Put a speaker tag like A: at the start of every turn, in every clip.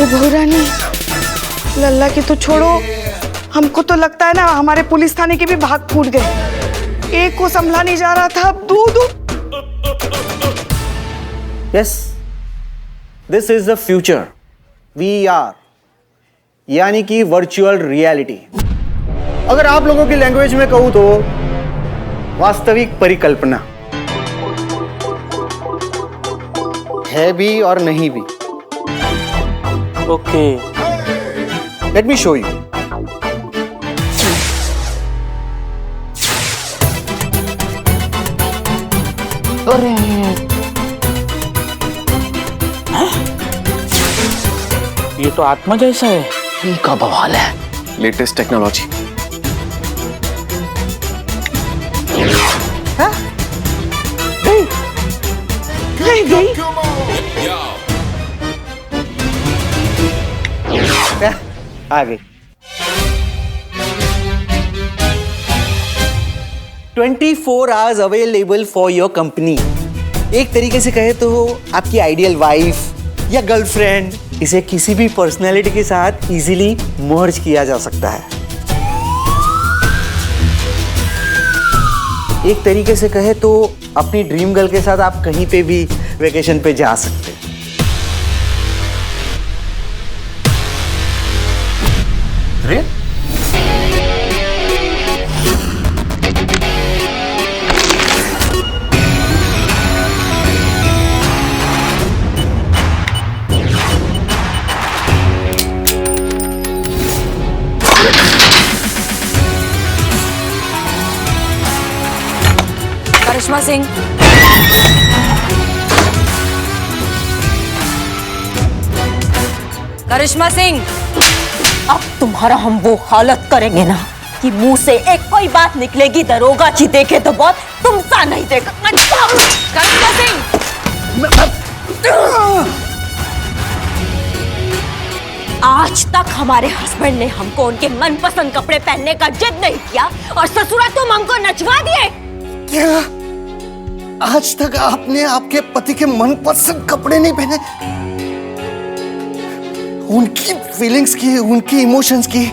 A: बहू रानी, लल्ला की तो छोड़ो, हमको तो लगता है ना हमारे पुलिस थाने के भी भाग फूट गए। एक को संभला नहीं जा रहा था, अब दो।
B: Yes, this is the future, VR, यानी कि वर्चुअल रियलिटी। अगर आप लोगों की लैंग्वेज में कहूं तो वास्तविक परिकल्पना है भी और नहीं भी।
C: Okay,
B: let me show you.
C: अरे ये तो आत्मा जैसा है।
B: इनका बवाल है, लेटेस्ट टेक्नोलॉजी।
A: गई
B: आ गई। 24 hours available for your company. एक तरीके से कहे तो आपकी आइडियल वाइफ या गर्लफ्रेंड, इसे किसी भी पर्सनैलिटी के साथ इजीली मर्ज किया जा सकता है। एक तरीके से कहे तो अपनी ड्रीम गर्ल के साथ आप कहीं पे भी वेकेशन पे जा सकते हैं। अरे
D: करिश्मा सिंह, करिश्मा सिंह, अब तुम्हारा हम वो हालत करेंगे ना कि मुंह से एक कोई बात निकलेगी, दरोगा जी देखे तो बहुत, तुम सा नहीं देगा। करिश्मा सिंह, आज तक हमारे हस्बैंड ने हमको उनके मनपसंद कपड़े पहनने का जिद नहीं किया और ससुरा तुम हमको नचवा दिए।
B: क्या आज तक आपने आपके पति के मनपसंद कपड़े नहीं पहने? उनकी फीलिंग्स की, उनकी इमोशंस की,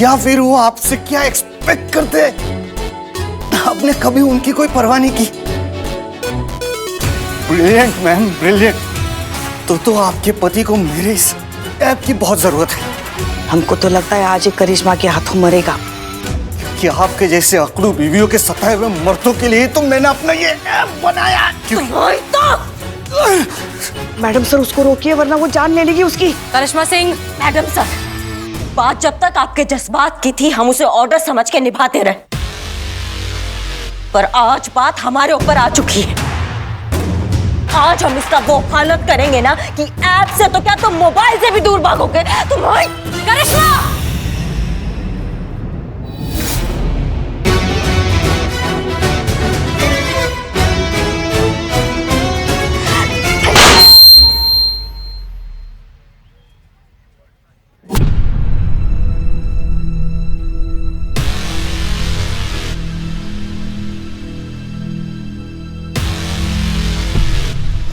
B: या फिर वो आपसे क्या एक्सपेक्ट करते हैं, आपने कभी उनकी कोई परवाह नहीं की? Brilliant ma'am, brilliant. तो आपके पति को मेरे इस ऐप की बहुत जरूरत है।
A: हमको तो लगता है आज ये करिश्मा के हाथों मरेगा।
B: कि आपके जैसे अकड़ू बीवियों के सताए हुए मर्दों के लिए तो मैंने अपना ये ऐप बनाया।
A: मैडम सर, उसको रोकिए वरना वो जान ले लेगी उसकी।
D: करिश्मा सिंह, मैडम सर, बात जब तक आपके जज्बात की थी हम उसे ऑर्डर समझ के निभाते रहे, पर आज बात हमारे ऊपर आ चुकी है। आज हम इसका वो हालत करेंगे ना कि ऐप से तो क्या तुम मोबाइल से भी दूर भागोगे। तुम्हारी करिश्मा,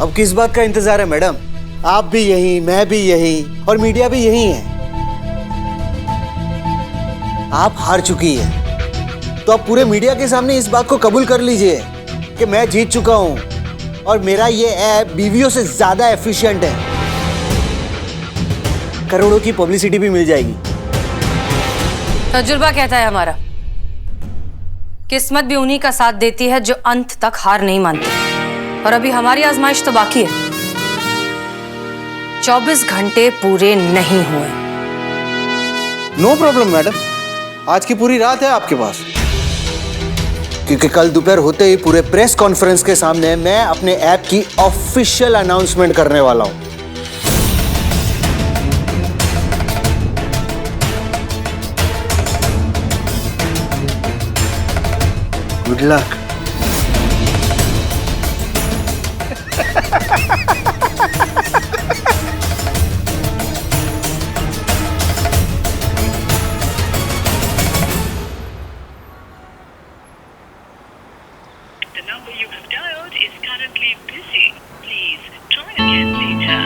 B: अब किस बात का इंतजार है मैडम? आप भी यही, मैं भी यही और मीडिया भी यही है। आप हार चुकी है तो अब पूरे मीडिया के सामने इस बात को कबूल कर लीजिए कि मैं जीत चुका हूं और मेरा ये ऐप बीवियों से ज्यादा एफिशिएंट है। करोड़ों की पब्लिसिटी भी मिल जाएगी।
D: तजुर्बा कहता है हमारा, किस्मत भी उन्हीं का साथ देती है जो अंत तक हार नहीं मानती, और अभी हमारी आजमाइश तो बाकी है। 24 घंटे पूरे नहीं हुए।
B: नो प्रॉब्लम मैडम, आज की पूरी रात है आपके पास, क्योंकि कल दोपहर होते ही पूरे प्रेस कॉन्फ्रेंस के सामने मैं अपने ऐप की ऑफिशियल अनाउंसमेंट करने वाला हूं। Good luck.
E: The number you have dialed is currently busy. Please try again later.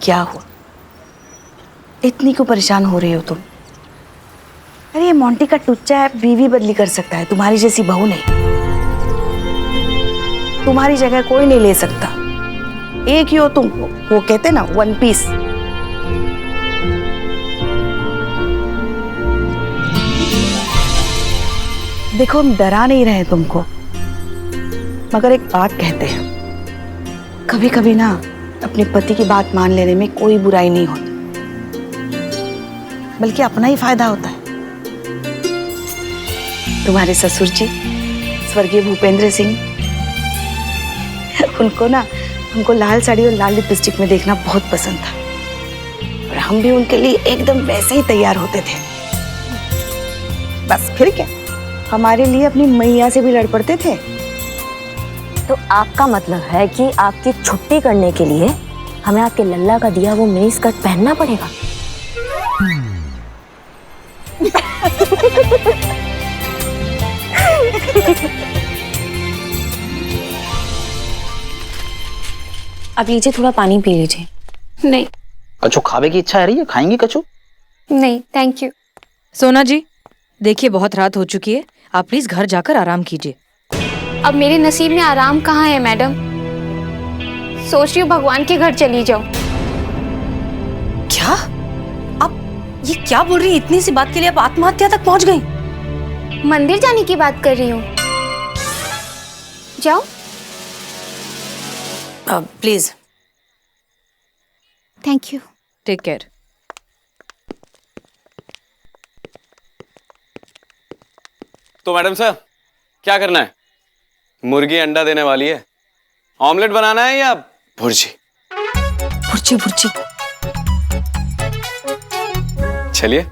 A: क्या हुआ? इतनी क्यों परेशान हो रही हो तुम? अरे ये मोंटी का टुच्चा है, बीवी बदली कर सकता है, तुम्हारी जैसी बहू नहीं। तुम्हारी जगह कोई नहीं ले सकता। एक ही हो तुम, वो कहते ना वन पीस। देखो हम डरा नहीं रहे तुमको, मगर एक बात कहते हैं, कभी कभी ना अपने पति की बात मान लेने में कोई बुराई नहीं होती, बल्कि अपना ही फायदा होता है। तुम्हारे ससुर जी स्वर्गीय भूपेंद्र सिंह, उनको ना हमको लाल साड़ी और लाल लिपस्टिक में देखना बहुत पसंद था, और हम भी उनके लिए एकदम वैसे ही तैयार होते थे। बस फिर क्या, हमारे लिए अपनी मैया से भी लड़ पड़ते थे।
D: तो आपका मतलब है कि आपकी छुट्टी करने के लिए हमें आपके लल्ला का दिया वो मिनी स्कर्ट पहनना पड़ेगा?
F: अब लीजिए, थोड़ा पानी पी लीजिए।
C: नहीं। कचू खावे की इच्छा है रही है, खाएंगे कचू?
F: नहीं थैंक यू।
G: सोना जी, देखिए बहुत रात हो चुकी है, आप प्लीज घर जाकर आराम कीजिए।
F: अब मेरे नसीब में आराम कहाँ है मैडम? सोच रही हूँ भगवान के घर चली जाओ।
G: क्या? आप ये क्या बोल रही हैं? इतनी सी बात के लिए आप आत्महत्या तक पहुंच गई?
F: मंदिर जाने की बात कर रही हूँ। जाओ।
G: Please
F: thank you.
G: Take care.
H: तो मैडम साहब क्या करना है? मुर्गी अंडा देने वाली है, ऑमलेट बनाना है या भुर्जी?
G: भुर्जी भुर्जी।
H: चलिए।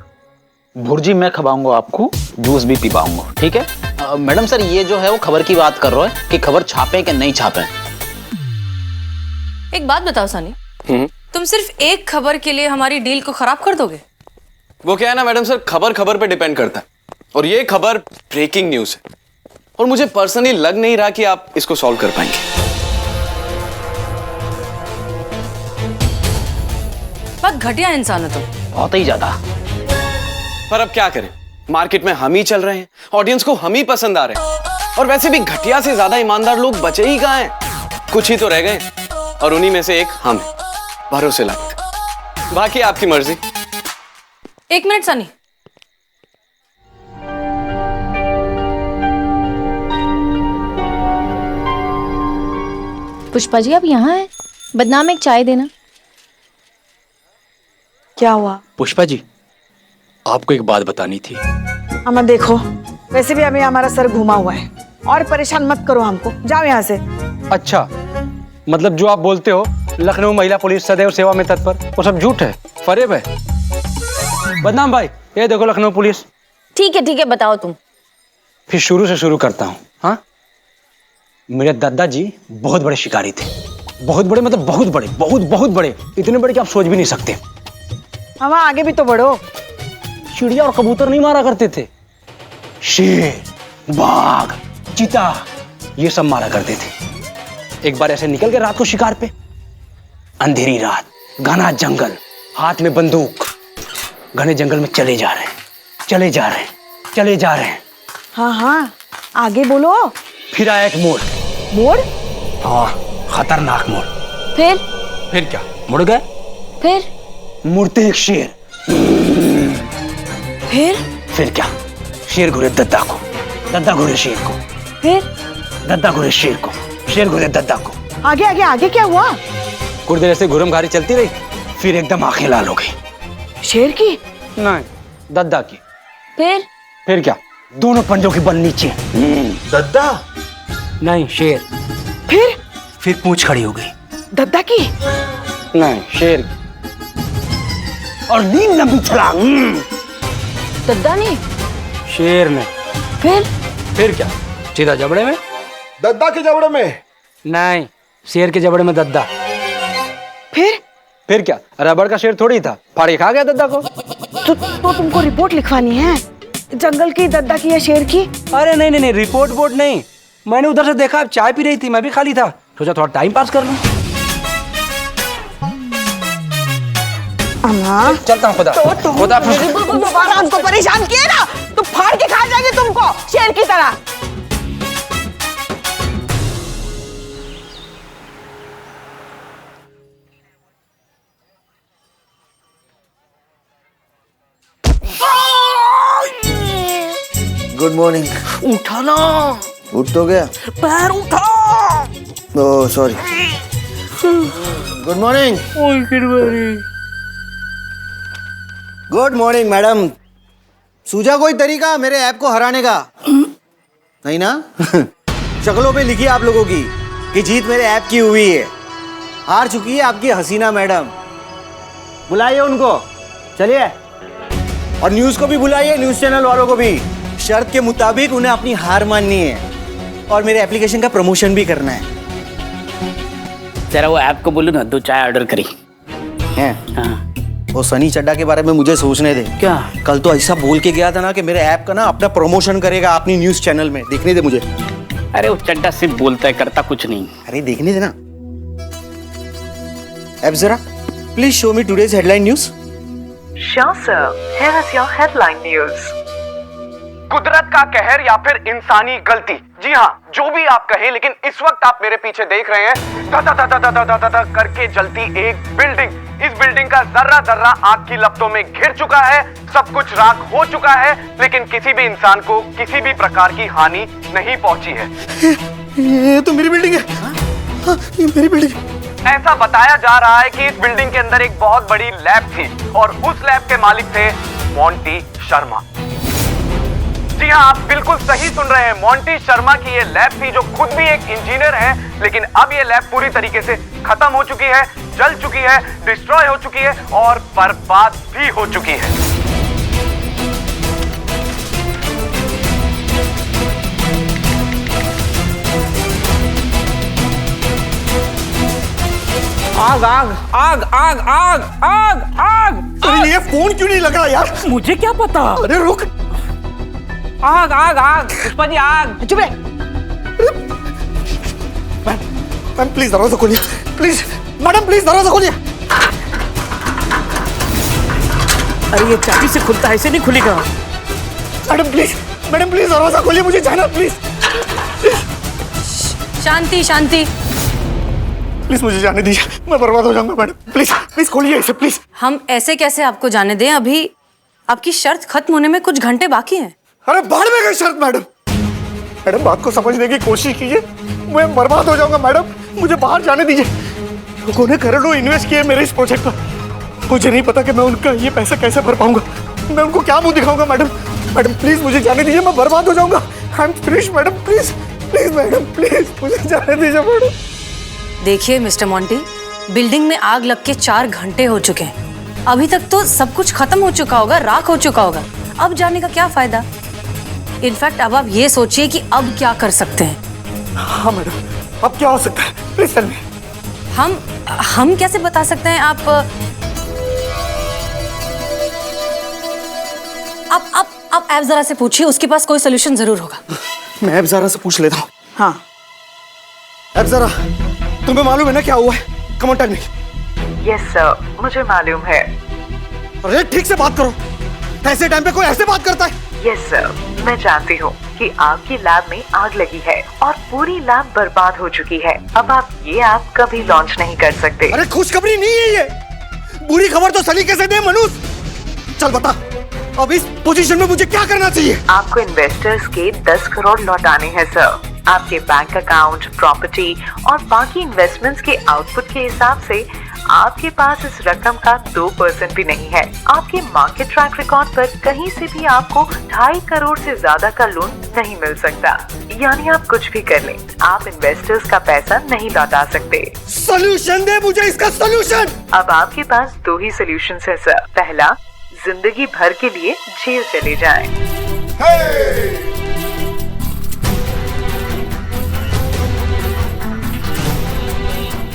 C: भुर्जी मैं खवाऊंगा आपको, जूस भी पिलाऊंगा, ठीक है? मैडम सर, ये जो है वो खबर की बात कर रहा है कि खबर छापे कि नहीं छापे।
G: एक बात बताओ सनी, तुम सिर्फ एक खबर के लिए हमारी डील को खराब कर दोगे?
H: वो क्या है ना मैडम सर, खबर खबर पे डिपेंड करता है, और ये खबर ब्रेकिंग न्यूज है, और मुझे पर्सनली लग नहीं रहा कि आप इसको सॉल्व कर पाएंगे।
G: बहुत घटिया इंसान है तुम।
C: बहुत ही ज्यादा।
H: पर अब क्या करें, मार्केट में हम ही चल रहे हैं, ऑडियंस को हम ही पसंद आ रहे हैं, और वैसे भी घटिया से ज्यादा ईमानदार लोग बचे ही कहां हैं? कुछ ही तो रह गए, और उन्हीं में से एक हम हैं, भरोसे लायक। बाकी आपकी मर्जी।
G: एक मिनट सनी,
F: पुष्पा जी आप यहाँ हैं? बदनाम एक चाय देना।
A: क्या हुआ?
I: पुष्पा जी, आपको एक बात बतानी थी।
A: अमन देखो, वैसे भी अभी हमारा सर घुमा हुआ है, और परेशान मत करो हमको, जाओ यहाँ से।
I: अच्छा, मतलब जो आप बोलते हो लखनऊ महिला पुलिस सदैव सेवा में तत्पर, वो सब झूठ है, फरेब है। बदनाम भाई, ये देखो लखनऊ पुलिस।
D: ठीक है बताओ तुम।
I: फिर शुरू से शुरू करता हूँ। हाँ, मेरे दादाजी बहुत बड़े शिकारी थे, बहुत बड़े, मतलब बहुत बड़े, बहुत बड़े, इतने बड़े कि आप सोच भी नहीं सकते।
A: हम आगे भी तो बढ़ो।
I: चिड़िया और कबूतर नहीं मारा करते थे, शेर, बाघ, चीता, ये सब मारा करते थे। एक बार ऐसे निकल गए रात को शिकार पे, अंधेरी रात, घना जंगल, हाथ में बंदूक, घने जंगल में चले जा रहे हैं।
A: हाँ, आगे बोलो।
I: फिर आया एक मोड़।
A: मोड़?
I: हाँ, खतरनाक मोड़। फिर क्या, मुड़ गए। मुड़ते एक शेर। फिर क्या, शेर घुरे दद्दा को, दद्दा घुरे शेर को, दद्दा घुरे शेर को, शेर घुरे दद्दा को।
A: आगे क्या हुआ?
I: कुछ देर ऐसे घुरमघारी चलती रही, फिर एकदम आंखें लाल हो गई।
A: शेर की?
I: नहीं, दद्दा की।
D: फिर
I: क्या, दोनों पंजों की बल नीचे।
B: दद्दा?
I: नहीं, शेर। फिर पूंछ खड़ी हो गई।
A: दद्दा की?
I: नहीं, शेर की। और नींद लंबी छलांग।
D: दद्दा ने?
I: शेर ने। फिर क्या, सीधा जबड़े में।
B: दद्दा के जबड़े में?
I: नहीं, शेर के जबड़े में दद्दा। फिर क्या, रबड़ का शेर थोड़ी था, फाड़ के खा गया दद्दा को।
A: तो तुमको रिपोर्ट लिखवानी है, जंगल की, दद्दा की या शेर की?
I: अरे नहीं, रिपोर्ट बोर्ड नहीं, मैंने उधर से देखा, आप चाय पी रही थी, मैं भी खाली था, सोचा थोड़ा टाइम पास कर लूं।
A: अम्मा
I: चलता हूँ खुदा खुदा
A: दोबारा हमको परेशान किए ना तो फाड़ के खा जाएंगे तुमको शेर की तरह।
B: Good morning.
A: उठा ना,
B: उठ तो गया,
A: पैर उठा।
B: Oh sorry. Good morning. Good morning madam. सूझा कोई तरीका मेरे ऐप को हराने का? नहीं ना? शक्लों पे लिखी आप लोगों की कि जीत मेरे ऐप की हुई है। हार चुकी है आपकी हसीना मैडम। बुलाइए उनको, चलिए। और न्यूज को भी बुलाइए, न्यूज चैनल वालों को भी। शर्त के मुताबिक उन्हें अपनी हार माननी है और मेरे एप्लीकेशन का प्रमोशन भी करना है।
C: जरा वो ऐप को बोलो ना 2 चाय ऑर्डर करी।
B: हैं?
C: हाँ।
B: वो सनी चड्डा के बारे में मुझे सोचने दे।
C: क्या?
B: कल तो ऐसा बोल के गया था ना कि मेरे ऐप का ना अपना प्रमोशन करेगा अपनी न्यूज चैनल में। देखने दे मुझे।
C: अरे वो चड्डा सिर्फ बोलता है, करता कुछ नहीं।
B: अरे देखने दे ना। ऐप जरा please show me today's headline news.
E: Sure, sir. Here is your headline news.
H: कुदरत का कहर या फिर इंसानी गलती, जी हाँ, जो भी आप कहें, लेकिन इस वक्त आप मेरे पीछे देख रहे हैं धा धा धा धा धा धा धा धा करके जलती एक बिल्डिंग। इस बिल्डिंग का जर्रा जर्रा आग की लपटों में घिर चुका है, सब कुछ राख हो चुका है, लेकिन किसी भी इंसान को किसी भी प्रकार की हानि नहीं पहुंची है।
B: ये तो मेरी बिल्डिंग है। हाँ, ये मेरी बिल्डिंग है।
H: ऐसा बताया जा रहा है कि इस बिल्डिंग के अंदर एक बहुत बड़ी लैब थी और उस लैब के मालिक थे मोंटी शर्मा। जी हाँ, आप बिल्कुल सही सुन रहे हैं, मोंटी शर्मा की ये लैब थी, जो खुद भी एक इंजीनियर है। लेकिन अब ये लैब पूरी तरीके से खत्म हो चुकी है, जल चुकी है, डिस्ट्रॉय हो चुकी है और बर्बाद भी हो चुकी है।
I: आग आग आग आग आग आग आग।
B: अरे ये फोन क्यों नहीं लग रहा यार?
I: मुझे क्या पता।
B: अरे रुक।
I: आग आग आग पुष्पा जी आग।
A: चुप रहे।
B: मैम प्लीज दरवाजा खोलिए, प्लीज मैडम प्लीज दरवाजा खोलिए।
I: अरे ये चाबी से खुलता है, ऐसे नहीं खुलेगा।
B: मैडम प्लीज दरवाजा खोलिए, मुझे जाना प्लीज।
G: Shanti Shanti.
B: प्लीज मुझे जाने दीजिए, मैं बर्बाद हो जाऊंगा मैडम। प्लीज प्लीज खोलिए इसे प्लीज।
G: हम ऐसे कैसे आपको जाने दें? अभी आपकी शर्त खत्म होने में कुछ घंटे बाकी हैं।
B: अरे बाहर में गई शर्त मैडम। मैडम बात को समझने की कोशिश कीजिए, मैं बर्बाद हो जाऊंगा मैडम, मुझे बाहर जाने दीजिए। लोगों ने करोड़ों इन्वेस्ट किए मेरे इस प्रोजेक्ट पर। मुझे नहीं पता कि मैं उनका ये पैसा कैसे भर पाऊंगा। मैं उनको क्या मुंह दिखाऊंगा मैडम? मैडम प्लीज मुझे जाने दीजिए, मैं बर्बाद हो जाऊंगा। I am finished madam, please please madam please मुझे जाने दीजिए मैडम।
G: देखिए मिस्टर मोंटी, बिल्डिंग में आग लग के 4 घंटे हो चुके हैं। अभी तक तो सब कुछ खत्म हो चुका होगा, राख हो चुका होगा। अब जाने का क्या फायदा? इनफैक्ट अब आप ये सोचिए कि अब क्या कर सकते हैं।
B: हाँ मैडम, अब क्या हो सकता है? Please tell me.
G: हम कैसे बता सकते हैं? आप ऐप जरा से पूछिए, उसके पास कोई सोल्यूशन जरूर होगा।
B: मैं ऐप जरा से पूछ लेता हूँ।
A: हाँ
B: ऐप जरा, तुम्हें मालूम है ना क्या हुआ है? Come on tell me.
E: Yes sir, मुझे मालूम है।
B: अरे ठीक से बात करो, ऐसे टाइम पे कोई ऐसे बात करता है?
E: यस सर, मैं जानती हूँ कि आपकी लैब में आग लगी है और पूरी लैब बर्बाद हो चुकी है। अब आप ये ऐप कभी लॉन्च नहीं कर सकते।
B: अरे खुशखबरी नहीं है ये, बुरी खबर तो सलीके से दे मनुष्य। चल बता, अब इस पोजीशन में मुझे क्या करना चाहिए?
E: आपको इन्वेस्टर्स के 10 करोड़ लौटाने हैं सर। आपके बैंक अकाउंट, प्रॉपर्टी और बाकी इन्वेस्टमेंट्स के आउटपुट के हिसाब से आपके पास इस रकम का 2% भी नहीं है। आपके मार्केट ट्रैक रिकॉर्ड पर कहीं से भी आपको 2.5 करोड़ से ज्यादा का लोन नहीं मिल सकता। यानी आप कुछ भी कर लें, आप इन्वेस्टर्स का पैसा नहीं लौटा सकते।
B: सोल्यूशन दे मुझे इसका सोल्यूशन।
E: अब आपके पास 2 ही सोल्यूशन है सर। पहला, जिंदगी भर के लिए जेल चले जाएं।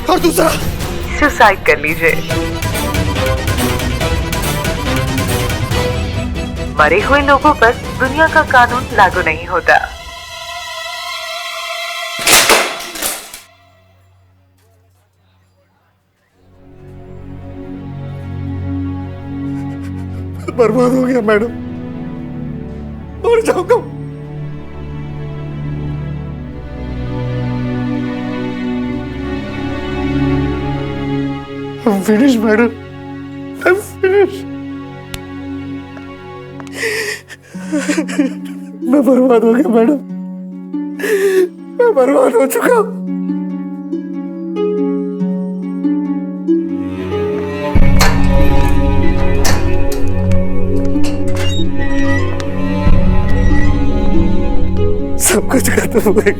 B: और दूसरा,
E: सुसाइड कर लीजिए। मरे हुए लोगों पर दुनिया का कानून लागू नहीं होता।
B: बर्बाद हो गया मैडम, मर जाऊंगा। I'm finished, madam. I'm finished. मैं बर्बाद हो गया मैडम, मैं बर्बाद हो चुका हूं। सब कुछ खत्म हो गया,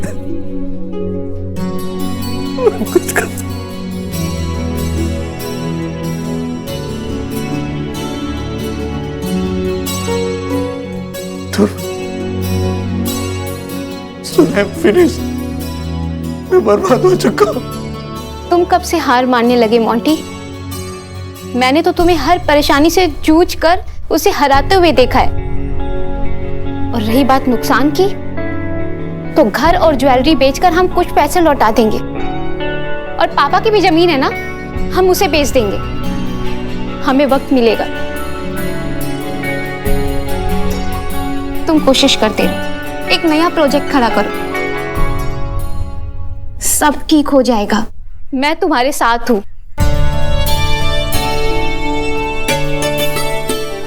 B: सब कुछ खत्म। I'm finished. मैं बर्बाद हो चुका हूं।
F: तुम कब से हार मानने लगे मोंटी? मैंने तो तुम्हें हर परेशानी से जूझ कर उसे हराते हुए देखा है। और रही बात नुकसान की, तो घर और ज्वेलरी बेचकर हम कुछ पैसे लौटा देंगे। और पापा की भी जमीन है ना, हम उसे बेच देंगे। हमें वक्त मिलेगा। तुम कोशिश करते रहो, एक नया प्रोजेक्ट खड़ा करो, सब ठीक हो जाएगा। मैं तुम्हारे साथ हूं।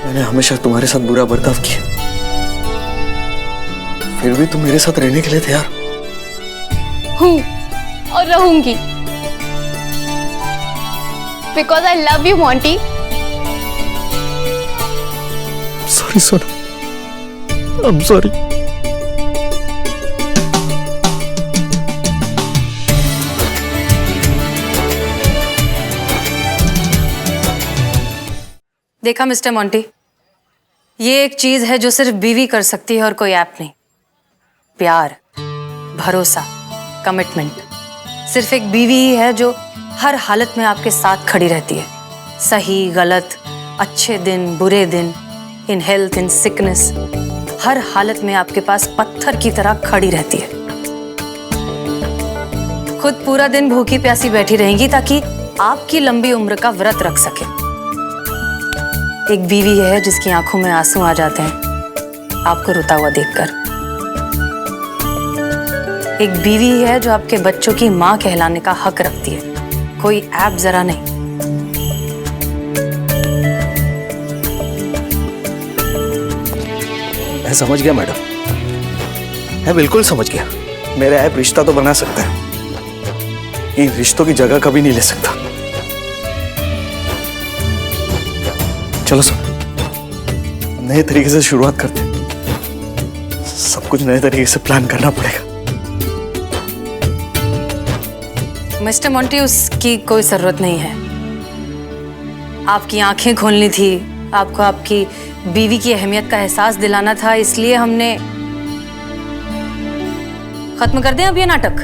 B: मैंने हमेशा तुम्हारे साथ बुरा बर्ताव किया, फिर भी तुम मेरे साथ रहने के लिए तैयार
F: हूं और रहूंगी। Because I love you Monty.
B: Sorry सोना, आई एम सॉरी।
G: देखा मिस्टर मोंटी, ये एक चीज है जो सिर्फ बीवी कर सकती है और कोई ऐप नहीं। प्यार, भरोसा, कमिटमेंट सिर्फ एक बीवी ही है जो हर हालत में आपके साथ खड़ी रहती है। सही गलत, अच्छे दिन बुरे दिन, इन हेल्थ इन सिकनेस, हर हालत में आपके पास पत्थर की तरह खड़ी रहती है। खुद पूरा दिन भूखी प्यासी बैठी रहेंगी ताकि आपकी लंबी उम्र का व्रत रख सके। एक बीवी है जिसकी आंखों में आंसू आ जाते हैं आपको रोता हुआ देखकर। एक बीवी है जो आपके बच्चों की मां कहलाने का हक रखती है, कोई ऐप जरा नहीं।
B: मैं समझ गया मैडम, मैं बिल्कुल समझ गया। मेरा ऐप रिश्ता तो बना सकता है, इन रिश्तों की जगह कभी नहीं ले सकता। चलो सब नए तरीके से शुरुआत करते हैं। सब कुछ नए तरीके से प्लान करना पड़ेगा।
G: मिस्टर मोंटी, उसकी कोई जरूरत नहीं है। आपकी आंखें खोलनी थी, आपको आपकी बीवी की अहमियत का एहसास दिलाना था, इसलिए हमने खत्म कर दें अब ये नाटक।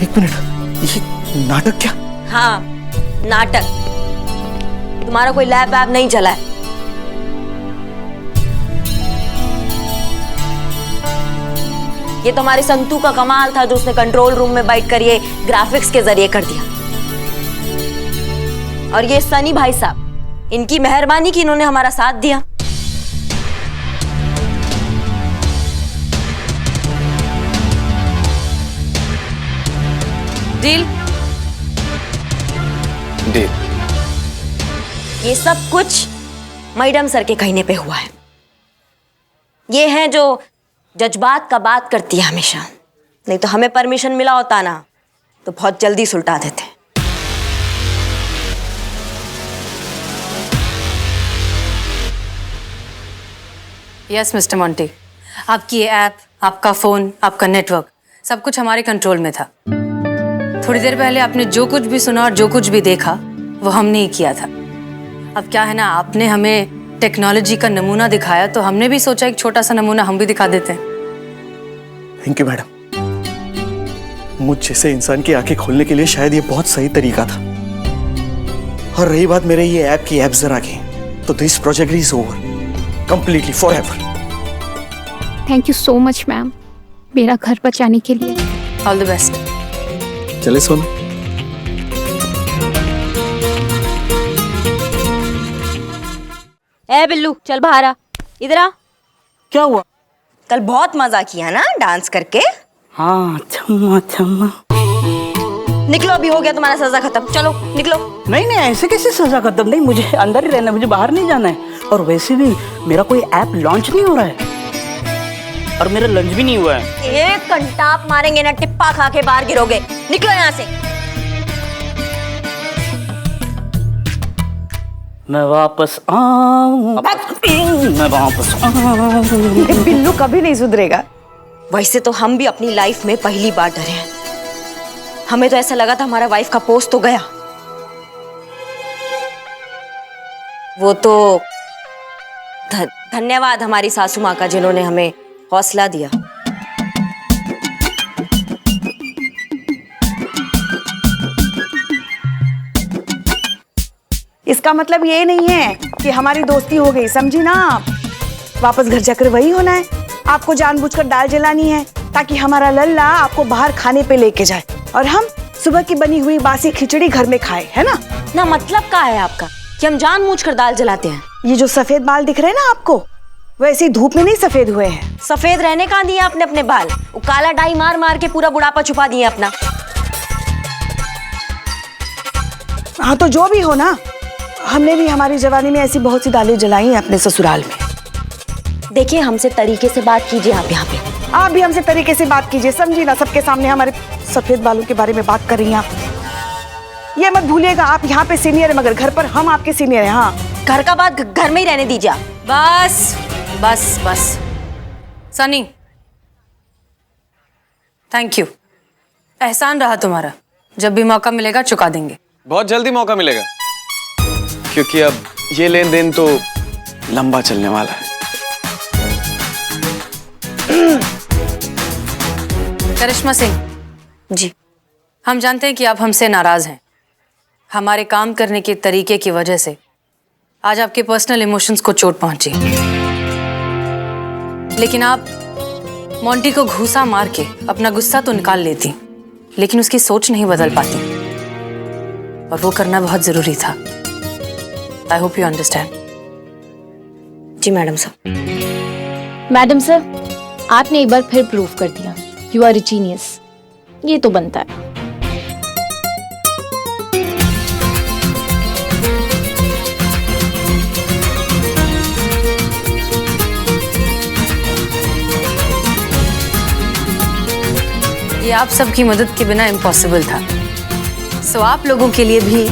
B: एक मिनट, ये नाटक क्या?
D: हाँ, नाटक। तुम्हारा कोई लैब वैब नहीं चला है। ये तो हमारे संतू का कमाल था जो उसने कंट्रोल रूम में बैठकर ये ग्राफिक्स के जरिए कर दिया। और ये सनी भाई साहब, इनकी मेहरबानी की इन्होंने हमारा साथ दिया।
G: डील?
H: डील।
D: ये सब कुछ मैडम सर के कहने पे हुआ है। ये हैं जो जज्बात का बात करती है हमेशा, नहीं तो हमें परमिशन मिला होता ना तो बहुत जल्दी सुलटा देते।
G: यस मिस्टर मोंटी, आपकी ये ऐप, आपका फोन, आपका नेटवर्क, सब कुछ हमारे कंट्रोल में था। थोड़ी देर पहले आपने जो कुछ भी सुना और जो कुछ भी देखा वो हमने ही किया था। अब क्या है ना, आपने हमें टेक्नोलॉजी का नमूना दिखाया तो हमने भी सोचा एक छोटा सा नमूना हम भी दिखा देते हैं।
B: Thank you madam. मुझ जैसे इंसान की आंखें खोलने के लिए शायद ये बहुत सही तरीका था। और रही बात मेरे ये ऐप की एप जरा की, तो this project is over completely forever.
F: Thank you so much ma'am, मेरा घर बचाने के लिए।
G: All the best.
B: चले सोना।
D: ए बिल्लू चल बाहर आ, इधर आ।
J: क्या हुआ?
D: कल बहुत मजा किया ना डांस करके।
J: हाँ छम्मा छम्मा।
D: निकलो, अभी हो गया तुम्हारा सजा खत्म, चलो निकलो।
J: नहीं नहीं, ऐसे कैसे सजा खत्म? नहीं, मुझे अंदर ही रहना है, मुझे बाहर नहीं जाना है। और वैसे भी मेरा कोई ऐप लॉन्च नहीं हो रहा है और मेरा लंच भी नहीं हुआ है।
D: एक घंटा आप मारेंगे ना, टिप्पा खा के बाहर गिरोगे। निकलो यहाँ से।
J: मैं वापस आऊं, मैं वापस आऊं।
A: ये बिल्लू कभी नहीं सुधरेगा।
D: वैसे तो हम भी अपनी लाइफ में पहली बार डरे हैं। हमें तो ऐसा लगा था हमारा वाइफ का पोस्ट तो गया। वो तो धन्यवाद हमारी सासू माँ का, जिन्होंने हमें हौसला दिया।
A: इसका मतलब ये नहीं है कि हमारी दोस्ती हो गई, समझी ना आप? वापस घर जाकर वही होना है। आपको जानबूझकर दाल जलानी है ताकि हमारा लल्ला आपको बाहर खाने पे लेके जाए और हम सुबह की बनी हुई बासी खिचड़ी घर में खाए, है ना?
D: ना मतलब क्या है आपका कि हम जानबूझकर दाल जलाते हैं?
A: ये जो सफेद बाल दिख रहे हैं ना आपको, वैसे ही धूप में नहीं सफेद हुए हैं।
D: सफेद रहने कहाँ दिए आपने अपने बाल? वो काला डाई मार मार के पूरा बुढ़ापा छुपा दिए अपना।
A: हाँ तो जो भी हो ना, हमने भी हमारी जवानी में ऐसी बहुत सी दालें जलाई हैं अपने ससुराल में।
D: देखिए, हमसे तरीके से बात कीजिए आप यहाँ पे।
A: आप भी हमसे तरीके से बात कीजिए, समझी ना? सबके सामने हमारे सफेद बालों के बारे में बात कर रही हैं आप। ये मत भूलिएगा, आप यहाँ पे सीनियर हैं मगर घर पर हम आपके सीनियर हैं। हाँ,
D: घर का बात घर में ही रहने दीजिए आप।
G: बस बस बस। सनी, थैंक यू, एहसान रहा तुम्हारा। जब भी मौका मिलेगा चुका देंगे।
H: बहुत जल्दी मौका मिलेगा, क्योंकि अब ये लेन देन तो लंबा चलने वाला है।
G: करिश्मा सिंह
D: जी,
G: हम जानते हैं कि आप हमसे नाराज हैं। हमारे काम करने के तरीके की वजह से आज आपके पर्सनल इमोशंस को चोट पहुंची, लेकिन आप मोंटी को घूसा मार के अपना गुस्सा तो निकाल लेती, लेकिन उसकी सोच नहीं बदल पाती, और वो करना बहुत जरूरी था। I hope you understand.
D: जी मैडम साहब।
F: मैडम सर, आपने एक बार फिर प्रूव कर दिया, यू आर ए जीनियस। ये तो बनता है।
G: ये आप सबकी मदद के बिना इम्पॉसिबल था, सो आप लोगों के लिए भी